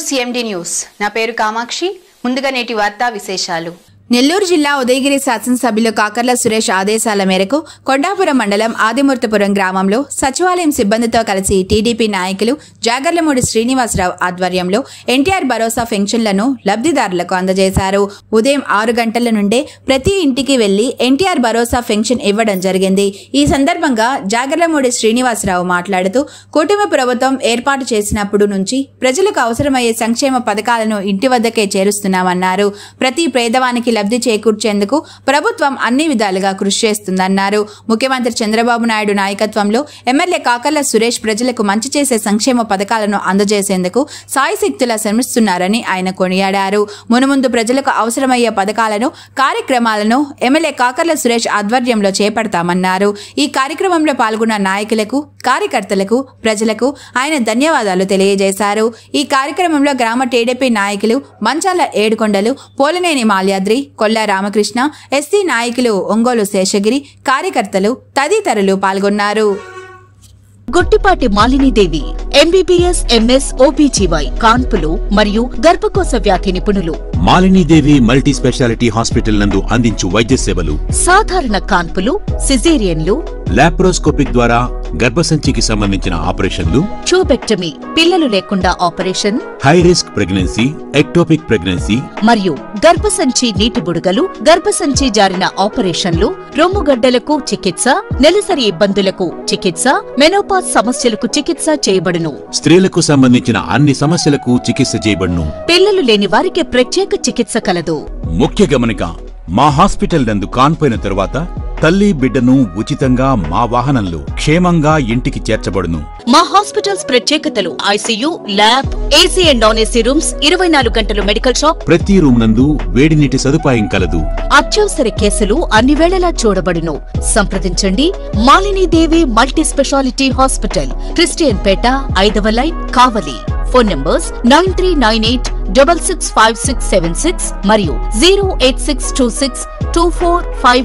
CMD news. నా పేరు కామాక్షి. ముందుగా నేటి వార్తా విశేషాలు. నెల్లూరు జిల్లా ఉదయగిరి శాసనసభ్యులు కాకర్ల సురేష్ ఆదేశాల మేరకు కొండాపురం మండలం ఆదిమూర్తిపురం గ్రామంలో సచివాలయం సిబ్బందితో కలిసి టీడీపీ నాయకులు జాగర్లమూడి శ్రీనివాసరావు ఆధ్వర్యంలో ఎన్టీఆర్ భరోసా పెన్షన్లను లబ్ధిదారులకు అందజేశారు. ఉదయం 6 గంటల నుండే ప్రతి ఇంటికి వెళ్లి ఎన్టీఆర్ భరోసా పెన్షన్ ఇవ్వడం జరిగింది. ఈ సందర్భంగా జాగర్లమూడి శ్రీనివాసరావు మాట్లాడుతూ కూటమి ప్రభుత్వం ఏర్పాటు చేసినప్పుడు నుంచి ప్రజలకు అవసరమయ్యే సంక్షేమ పథకాలను ఇంటి వద్దకే చేరుస్తున్నామన్నారు. ప్రతి పేదవానికి లబ్ధి చేకూర్చేందుకు ప్రభుత్వం అన్ని విధాలుగా కృషి చేస్తుందన్నారు. ముఖ్యమంత్రి చంద్రబాబు నాయుడు నాయకత్వంలో ఎమ్మెల్యే కాకర్ల సురేష్ ప్రజలకు మంచి చేసే సంక్షేమ పథకాలను అందజేసేందుకు సాయశక్తులా శ్రమిస్తున్నారని ఆయన కొనియాడారు. మునుముందు ప్రజలకు అవసరమయ్యే పథకాలను కార్యక్రమాలను ఎమ్మెల్యే కాకర్ల సురేష్ ఆధ్వర్యంలో చేపడతామన్నారు. ఈ కార్యక్రమంలో పాల్గొన్న నాయకులకు, కార్యకర్తలకు, ప్రజలకు ఆయన ధన్యవాదాలు తెలియజేశారు. ఈ కార్యక్రమంలో గ్రామ టీడీపీ నాయకులు మంచాల ఏడుకొండలు, పోలనేని మాల్యాద్రి, కొల్లా రామకృష్ణ, ఎస్సీ నాయకులు ఒంగోలు శేషగిరి, కార్యకర్తలు తదితరులు పాల్గొన్నారు. Guttipati Malinidevi MBBS MS OBGY కాన్పులు మరియు గర్భకోశ వ్యాధి నిపుణులు. మాలినీదేవి మల్టీ స్పెషాలిటీ హాస్పిటల్ నందు అందించు వైద్య సేవలు సాధారణ కాన్పులు, సిజేరియన్లు, లాప్రోస్కోపిక్ ద్వారా గర్భసంచికి సంబంధించిన ఆపరేషన్లు, ట్యూబెక్టమీ పిల్లలు లేకుండా operation, high risk pregnancy, ectopic pregnancy మరియు గర్భసంచి నీటి బుడగలు, గర్భసంచి జారిన ఆపరేషన్లు, రొమ్ముగడ్డలకు చికిత్స, నెలసరి ఇబ్బందులకు చికిత్స, మెనోపాజ్ సమస్యలకు చికిత్స చేయబడును. స్త్రీలకు సంబంధించిన అన్ని సమస్యలకు చికిత్స చేయబడును. పిల్లలు లేని వారికి ప్రత్యేక చికిత్స కలదు. ముఖ్య గమనిక, మా హాస్పిటల్ నందు కాన్పోయిన తరువాత తల్లి బిడ్డను ఉచితంగా మా వాహనంలో క్షేమంగా ఇంటికి చేర్చబడును. మా హాస్పిటల్స్ ప్రత్యేకతలు: ICU, lab, AC and non AC rooms, 24 గంటలు మెడికల్ షాప్, ప్రతి రూమ్ నందు వేడి నీటి సదుపాయం కలదు. అత్యవసర కేసులు అన్ని వేళలా చూడబడును. సంప్రదించండి Malinidevi multi speciality hospital, Christian Peta, 5వ లైన్, కావలి. ఫోన్ నంబర్స్ 9398665676 మరియు 086262451.